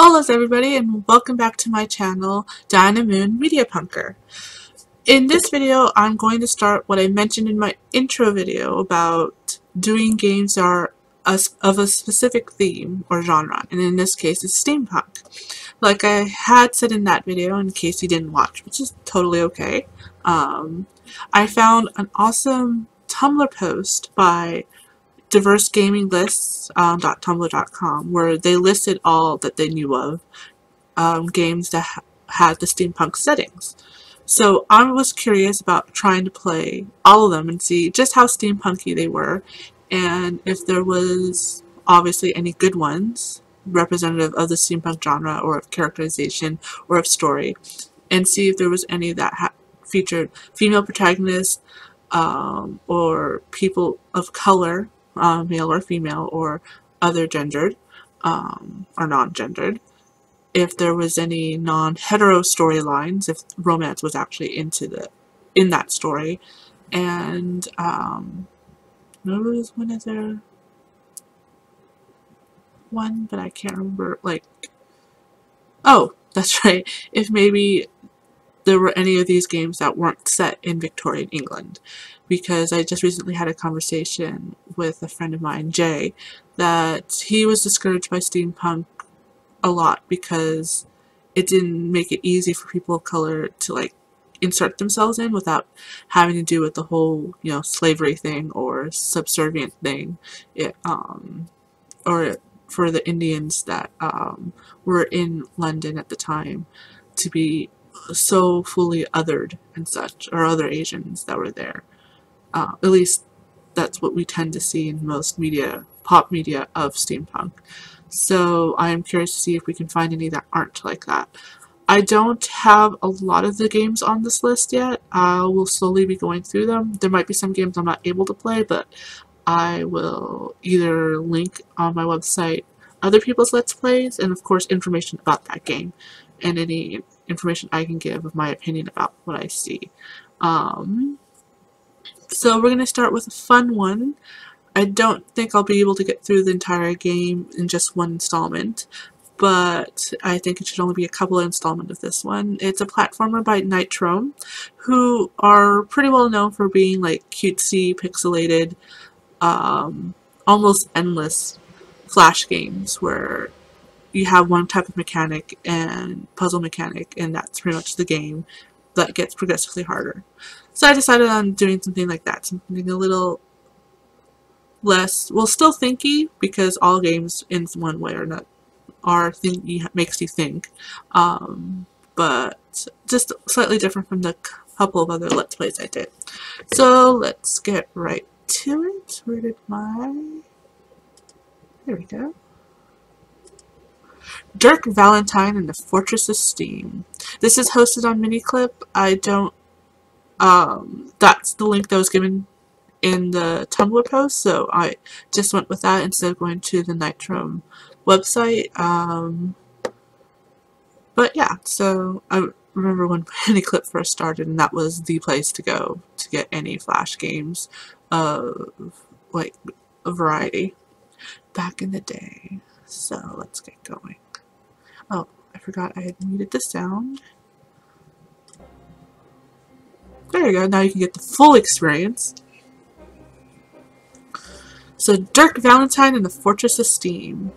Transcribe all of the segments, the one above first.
Holas everybody, and welcome back to my channel, DianaMoon MediaPunker. In this video, I'm going to start what I mentioned in my intro video about doing games that are of a specific theme or genre, and in this case it's steampunk. Like I had said in that video, in case you didn't watch, which is totally okay, I found an awesome Tumblr post by diversegaminglists.tumblr.com where they listed all that they knew of games that had the steampunk settings. So I was curious about trying to play all of them and see just how steampunky they were, and if there was obviously any good ones representative of the steampunk genre or of characterization or of story, and see if there was any that featured female protagonists or people of color, male or female, or other gendered or non-gendered. If there was any non-hetero storylines, if romance was actually in that story, and there was one other one, but I can't remember. Like, oh, that's right. If maybe there were any of these games that weren't set in Victorian England, because I just recently had a conversation with a friend of mine, Jay, that he was discouraged by steampunk a lot because it didn't make it easy for people of color to like insert themselves in without having to do with the whole, you know, slavery thing or subservient thing, or for the Indians that were in London at the time to be so fully othered and such, or other Asians that were there. At least that's what we tend to see in most media, pop media of steampunk. So I am curious to see if we can find any that aren't like that. I don't have a lot of the games on this list yet. I will slowly be going through them. There might be some games I'm not able to play, but I will either link on my website other people's Let's Plays, and of course information about that game, and any information I can give of my opinion about what I see. So we're going to start with a fun one. I don't think I'll be able to get through the entire game in just one installment, but I think it should only be a couple of installments of this one. It's a platformer by Nitro, who are pretty well known for being like cutesy, pixelated, almost endless flash games where you have one type of mechanic and puzzle mechanic, and that's pretty much the game that gets progressively harder. So I decided on doing something like that, something a little less, well, still thinky, because all games in one way or not are makes you think, but just slightly different from the couple of other Let's Plays I did. So let's get right to it. Where did there we go. Dirk Valentine and the Fortress of Steam. This is hosted on Miniclip. I don't, that's the link that was given in the Tumblr post, so I just went with that instead of going to the Nitro website. But yeah, so I remember when Miniclip first started, and that was the place to go to get any Flash games of, like, a variety back in the day. So let's get going. Oh, I forgot I had muted the sound. There you go, now you can get the full experience. So, Dirk Valentine and the Fortress of Steam.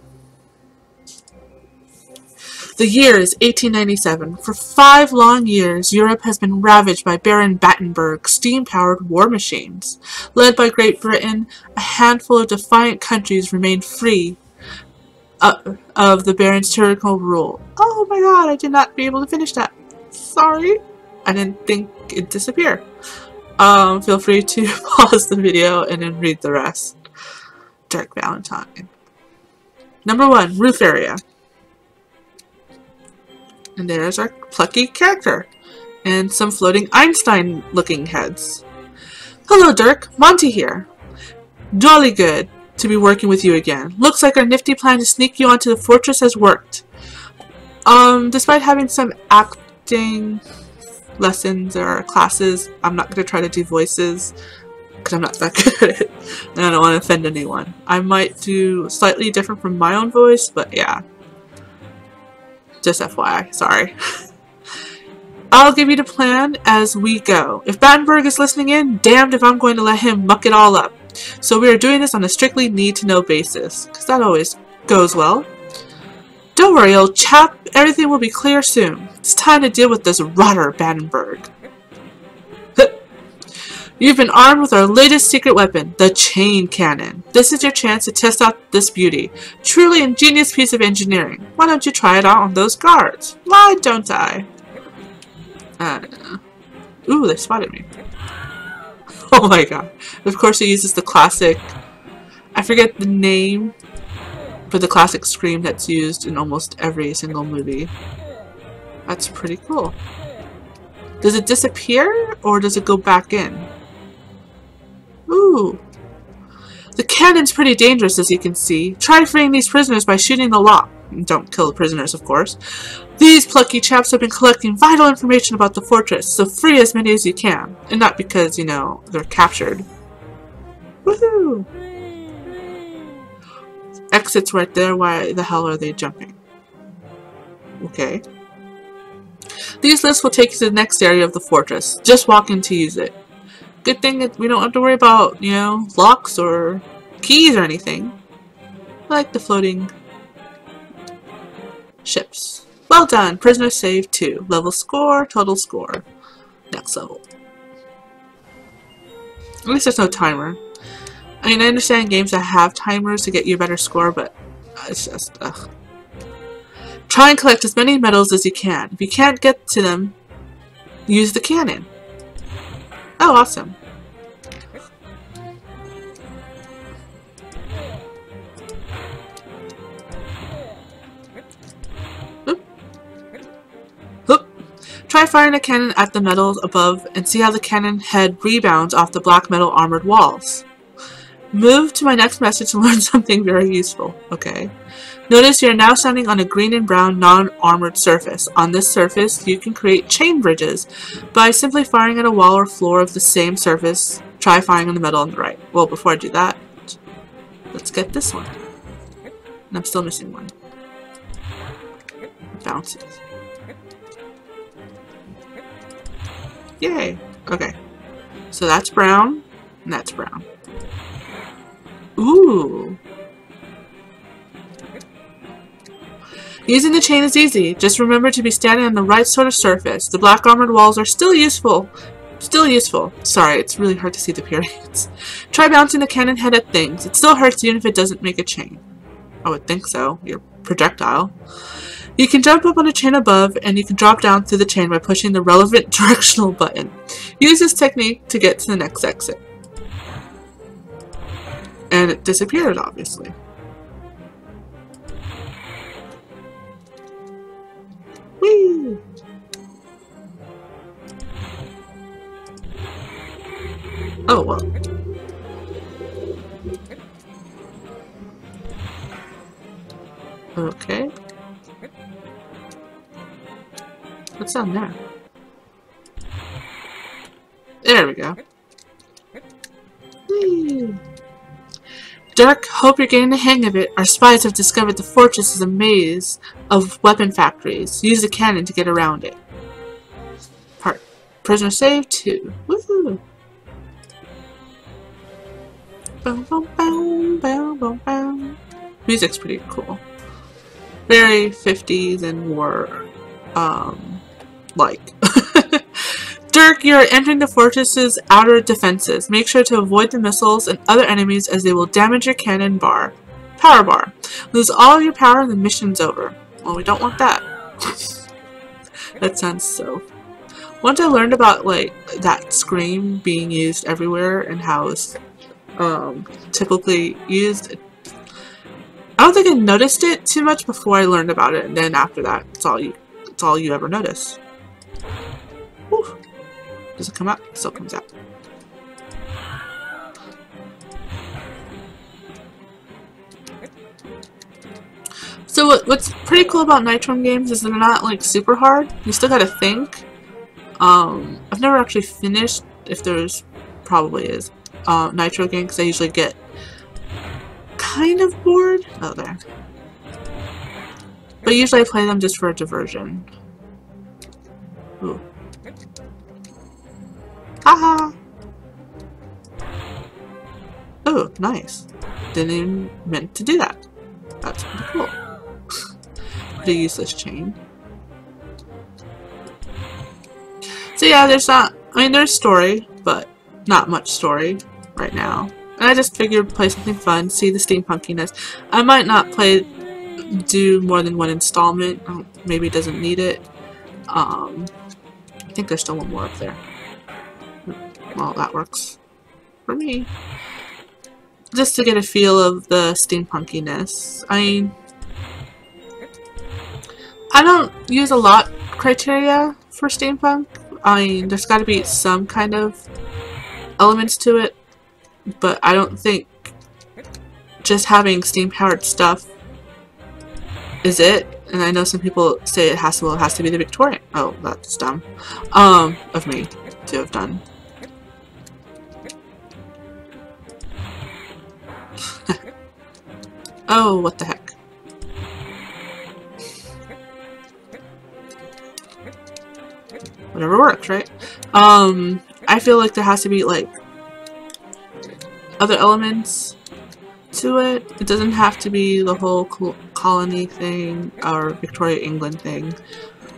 The year is 1897. For 5 long years, Europe has been ravaged by Baron Battenberg's steam-powered war machines. Led by Great Britain, a handful of defiant countries remained free of the Baron's tyrannical rule. Oh my god, I did not be able to finish that. Sorry. I didn't think it'd disappear. Feel free to pause the video and then read the rest. Dirk Valentine. Number 1, roof area. And there's our plucky character. And some floating Einstein-looking heads. Hello, Dirk. Monty here. Jolly good to be working with you again. Looks like our nifty plan to sneak you onto the fortress has worked. Despite having some acting lessons or classes, I'm not going to try to do voices because I'm not that good at it, and I don't want to offend anyone. I might do slightly different from my own voice, but yeah. Just FYI, sorry. I'll give you the plan as we go. If Battenberg is listening in, damned if I'm going to let him muck it all up. So we are doing this on a strictly need-to-know basis, because that always goes well. Don't worry, old chap. Everything will be clear soon. It's time to deal with this rotter, Battenberg. You've been armed with our latest secret weapon, the chain cannon. This is your chance to test out this beauty. Truly ingenious piece of engineering. Why don't you try it out on those guards? Why don't I? Ooh, they spotted me. Oh my god. Of course it uses the classic, I forget the name, but the classic scream that's used in almost every single movie. That's pretty cool. Does it disappear or does it go back in? Ooh. The cannon's pretty dangerous, as you can see. Try freeing these prisoners by shooting the lock. Don't kill the prisoners, of course. These plucky chaps have been collecting vital information about the fortress, so free as many as you can. And not because, you know, they're captured. Woohoo! Exit's right there. Why the hell are they jumping? Okay. These lifts will take you to the next area of the fortress. Just walk in to use it. Good thing that we don't have to worry about, you know, locks or keys or anything. I like the floating ships. Well done. Prisoner saved 2. Level score, total score. Next level. At least there's no timer. I mean, I understand games that have timers to get you a better score, but it's just, ugh. Try and collect as many medals as you can. If you can't get to them, use the cannon. Oh, awesome. Oop. Oop. Try firing a cannon at the medals above and see how the cannon head rebounds off the black metal armored walls. Move to my next message to learn something very useful. Okay. Notice you're now standing on a green and brown non-armored surface. On this surface, you can create chain bridges by simply firing at a wall or floor of the same surface. Try firing on the metal on the right. Well, before I do that, let's get this one. And I'm still missing one. Bounces. Yay! Okay. So that's brown, and that's brown. Ooh! Using the chain is easy. Just remember to be standing on the right sort of surface. The black armored walls are still useful. Still useful. Sorry, it's really hard to see the periods. Try bouncing the cannon head at things. It still hurts even if it doesn't make a chain. I would think so. Your projectile. You can jump up on a chain above, and you can drop down through the chain by pushing the relevant directional button. Use this technique to get to the next exit. And it disappeared, obviously. Whee! Oh, well. Okay. What's down there? There we go. Whee! Dirk, hope you're getting the hang of it. Our spies have discovered the fortress is a maze of weapon factories. Use the cannon to get around it. Prisoner saved 2. Woohoo! Boom, boom, boom, boom, boom, boom. Music's pretty cool. Very 50s and war, like. Dirk, you are entering the fortress's outer defenses. Make sure to avoid the missiles and other enemies as they will damage your cannon power bar. Lose all your power and the mission's over. Well, we don't want that. That sounds so. Once I learned about, like, that scream being used everywhere and how it's typically used, I don't think I noticed it too much before I learned about it, and then after that, it's all you ever notice. Whew. Does it come out? It still comes out. So what's pretty cool about Nitro games is they're not like super hard. You still gotta think. I've never actually finished, if there's, probably is, Nitro game because I usually get kind of bored. Oh, there. But usually I play them just for a diversion. Ooh. Haha! Oh, nice. Didn't even meant to do that. That's pretty cool. Pretty useless chain. So yeah, there's not, I mean there's story, but not much story right now. And I just figured play something fun, see the steampunkiness. I might not do more than one installment. Maybe it doesn't need it. I think there's still one more up there. Well, that works for me. Just to get a feel of the steampunkiness. I mean, I don't use a lot criteria for steampunk. I mean, there's got to be some kind of elements to it, but I don't think just having steam-powered stuff is it. And I know some people say it has to be the Victorian. Oh, that's dumb. Of me to have done. Oh, what the heck. Whatever works, right? I feel like there has to be, like, other elements to it. It doesn't have to be the whole colony thing or Victoria England thing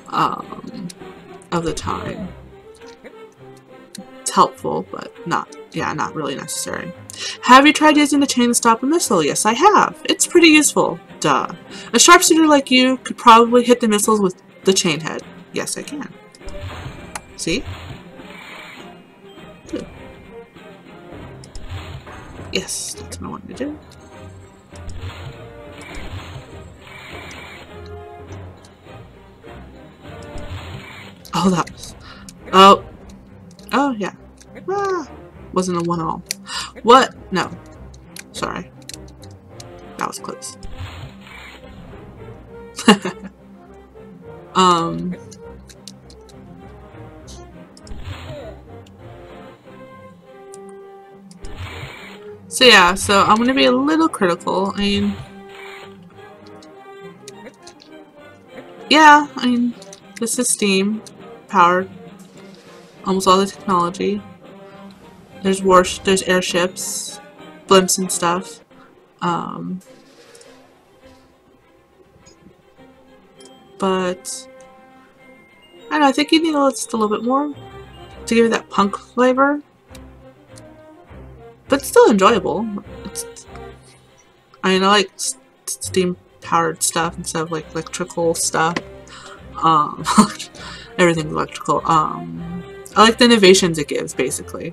of the time. It's helpful, but not really necessary. Have you tried using the chain to stop a missile? Yes, I have. It's pretty useful. Duh. A sharpshooter like you could probably hit the missiles with the chain head. Yes, I can. See? Good. Yes, that's what I wanted to do. Oh, that was... Oh. Oh, yeah. Ah. Wasn't a 1-all. What? No. Sorry. That was close. So yeah, so I'm gonna be a little critical. I mean, yeah, I mean, this is steam powered. Almost all the technology. There's airships, blimps and stuff. But I don't know, I think you need just a little bit more to give it that punk flavor. But it's still enjoyable. I mean, I like steam-powered stuff instead of like electrical stuff. Everything's electrical. I like the innovations it gives, basically.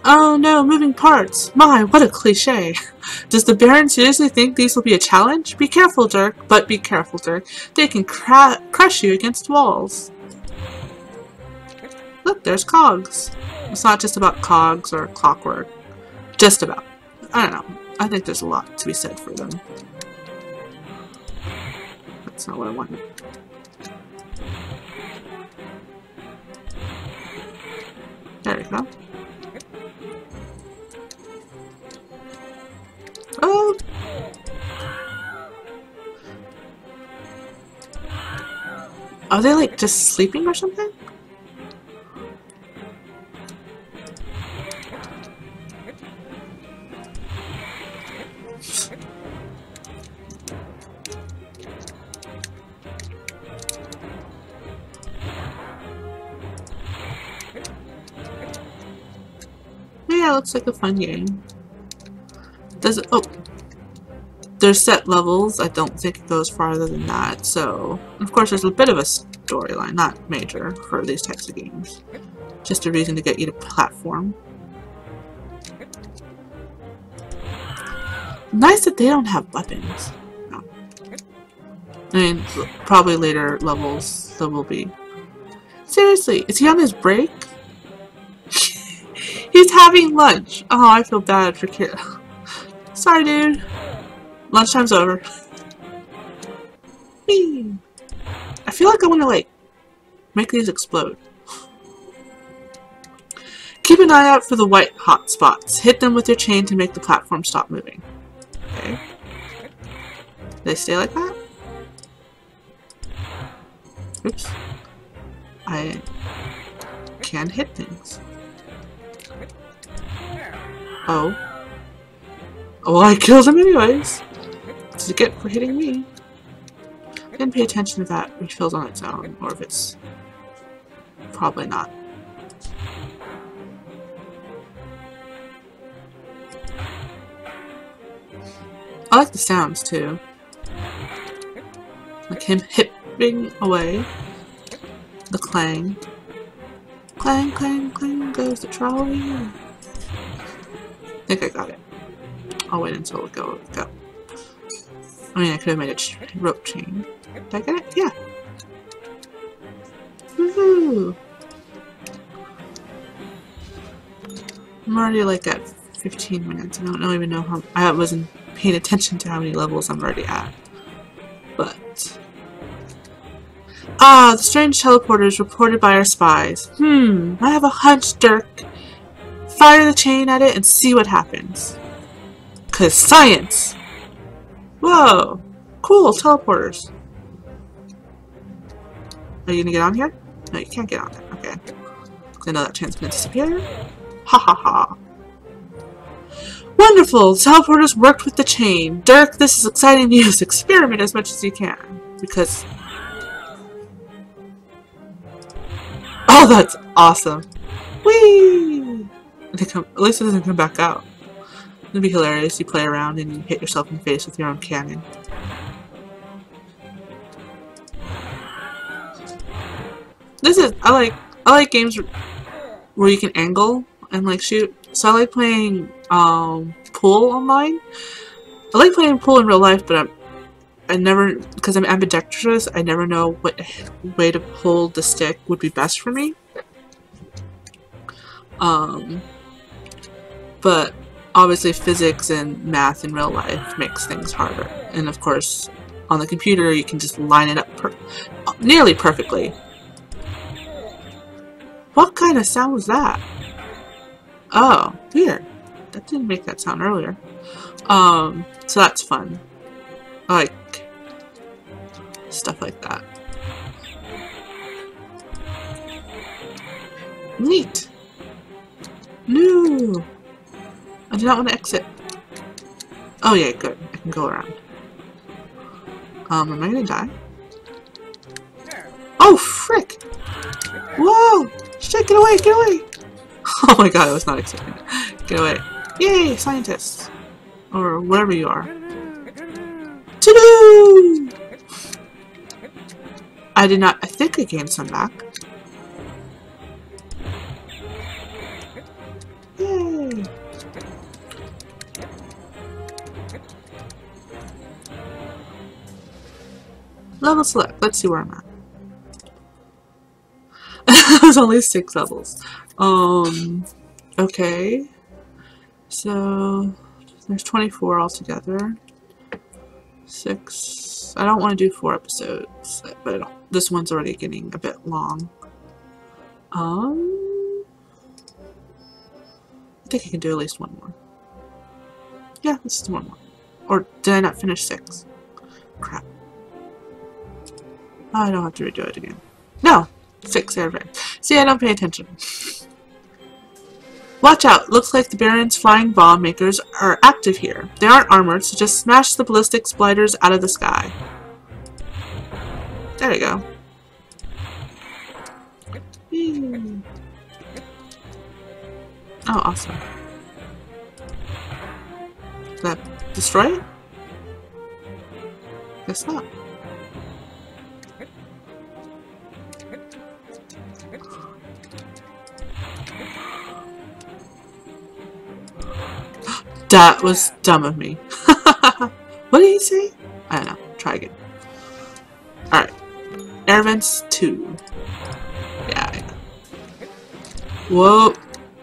Oh no, moving parts! My, what a cliche! Does the Baron seriously think these will be a challenge? Be careful, Dirk. But be careful, Dirk. They can crush you against walls. Look, there's cogs. It's not just about cogs or clockwork. Just about. I don't know. I think there's a lot to be said for them. That's not what I wanted. There we go. Oh! Are they like just sleeping or something? Yeah, looks like a fun game. Does it? Oh, there's set levels. I don't think it goes farther than that. So, of course, there's a bit of a storyline, not major for these types of games. Just a reason to get you to platform. Nice that they don't have weapons. No. I mean, probably later levels there will be. Seriously, is he on his break? He's having lunch. Oh, I feel bad for kid. Sorry, dude. Lunchtime's over. Whee! I feel like I want to, like, make these explode. Keep an eye out for the white hot spots. Hit them with your chain to make the platform stop moving. Okay. They stay like that? Oops. I can hit things. Oh. Oh, I killed him anyways. What's it get for hitting me? I didn't pay attention if that refills on its own, or if it's... Probably not. I like the sounds too. Like him hipping away. The clang. Clang, clang, clang goes the trolley. I think I got it. I'll wait until it go. I mean, I could have made a rope chain. Did I get it? Yeah. Woohoo! I'm already like at 15 minutes. I don't even know how. I wasn't paying attention to how many levels I'm already at. But. Ah, the strange teleporters reported by our spies. I have a hunch, Dirk. Fire the chain at it and see what happens. 'Cause science! Whoa! Cool, teleporters. Are you gonna get on here? No, you can't get on there. Okay. I know that chain's gonna disappear. Ha ha ha. Wonderful! Teleporters worked with the chain. Dirk, this is exciting news. Experiment as much as you can. Because... Oh, that's awesome. Whee! At least it doesn't come back out. It'd be hilarious. You play around and you hit yourself in the face with your own cannon. I like games where you can angle and like shoot. So I like playing pool online. I like playing pool in real life, but I never, because I'm ambidextrous, I never know what way to hold the stick would be best for me. But obviously physics and math in real life makes things harder. And of course, on the computer you can just line it up nearly perfectly. What kind of sound was that? Oh, weird. That didn't make that sound earlier. So that's fun. I like stuff like that. Neat! No! I do not want to exit. Oh yeah, good. I can go around. Am I gonna die? Oh, frick! Whoa! Shit, get away, get away! Oh my god, I was not expecting it. Get away. Yay, scientists! Or wherever you are. To-do! I did not, I think I gained some back. Yay! Level select. Let's see where I'm at. There's only 6 levels. Okay. So there's 24 altogether. 6. I don't want to do 4 episodes, but this one's already getting a bit long. I think I can do at least one more. Yeah, let's do one more. Or did I not finish 6? Crap. I don't have to redo it again. No! 6 airbags. See, I don't pay attention. Watch out! Looks like the Baron's flying bomb makers are active here. They aren't armored, so just smash the ballistic spliters out of the sky. There we go. Whee. Oh, awesome. Did that destroy it? Guess not. That was dumb of me. What did he say? I don't know. Try again. Alright. Air vents 2. Yeah, I know. Whoa.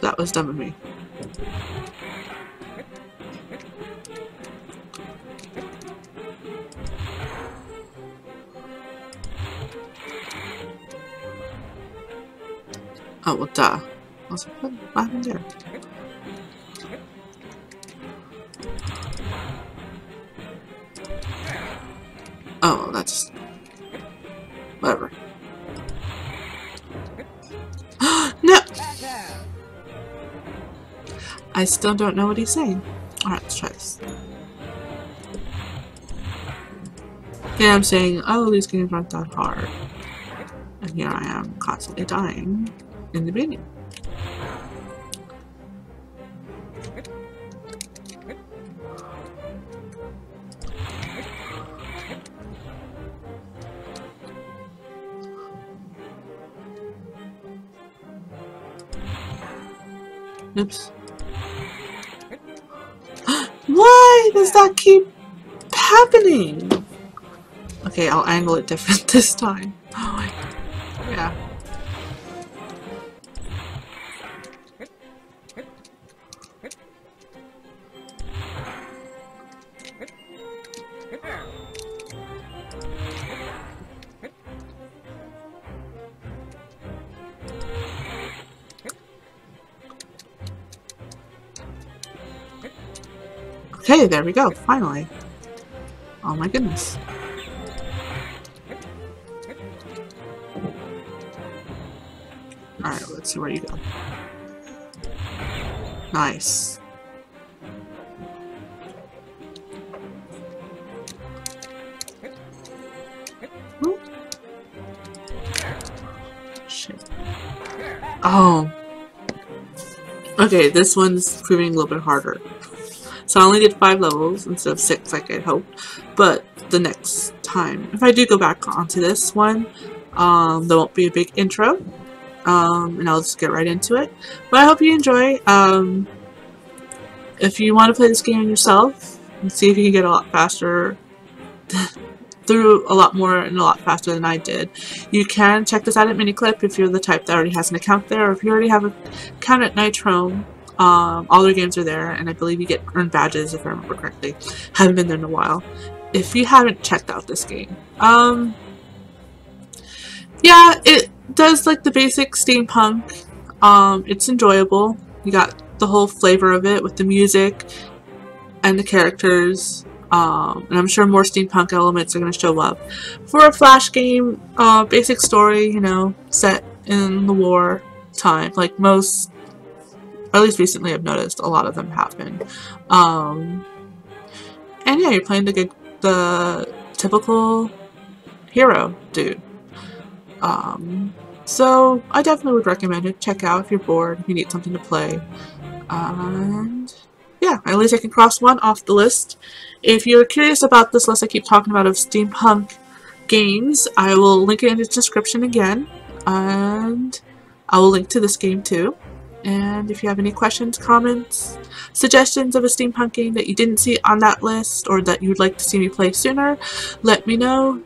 That was dumb of me. Oh, well, duh. I was like, what happened there? Oh, that's... whatever. I still don't know what he's saying. Alright, let's try this. Yeah, I'm saying, oh, these games aren't that hard. And here I am constantly dying in the beginning. Oops. Why does that keep happening? Okay, I'll angle it different this time. Oh my god. Yeah. Okay, there we go, finally. Oh my goodness. Alright, let's see where you go. Nice. Ooh. Shit. Oh. Okay, this one's proving a little bit harder. So I only did 5 levels instead of 6 like I had hoped. But the next time, if I do go back onto this one, there won't be a big intro. And I'll just get right into it. But I hope you enjoy. If you want to play this game yourself and see if you can get a lot faster, through a lot more and a lot faster than I did, you can check this out at Miniclip if you're the type that already has an account there, or if you already have an account at Nitrome. All their games are there, and I believe you get earned badges if I remember correctly. Haven't been there in a while. If you haven't checked out this game, yeah, it does like the basic steampunk. It's enjoyable. You got the whole flavor of it with the music and the characters. And I'm sure more steampunk elements are going to show up. For a Flash game, basic story, you know, set in the war time, like most, or at least recently I've noticed a lot of them happen. And yeah, you're playing the typical hero dude. So I definitely would recommend it. Check out if you're bored, if you need something to play. And yeah, at least I can cross one off the list. If you're curious about this list I keep talking about of steampunk games, I will link it in the description again. And I will link to this game too. And if you have any questions, comments, suggestions of a steampunk game that you didn't see on that list or that you would like to see me play sooner, let me know.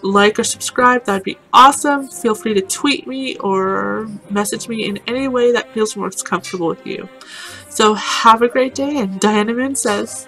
Like or subscribe, that would be awesome. Feel free to tweet me or message me in any way that feels most comfortable with you. So have a great day, and DianaMoon says...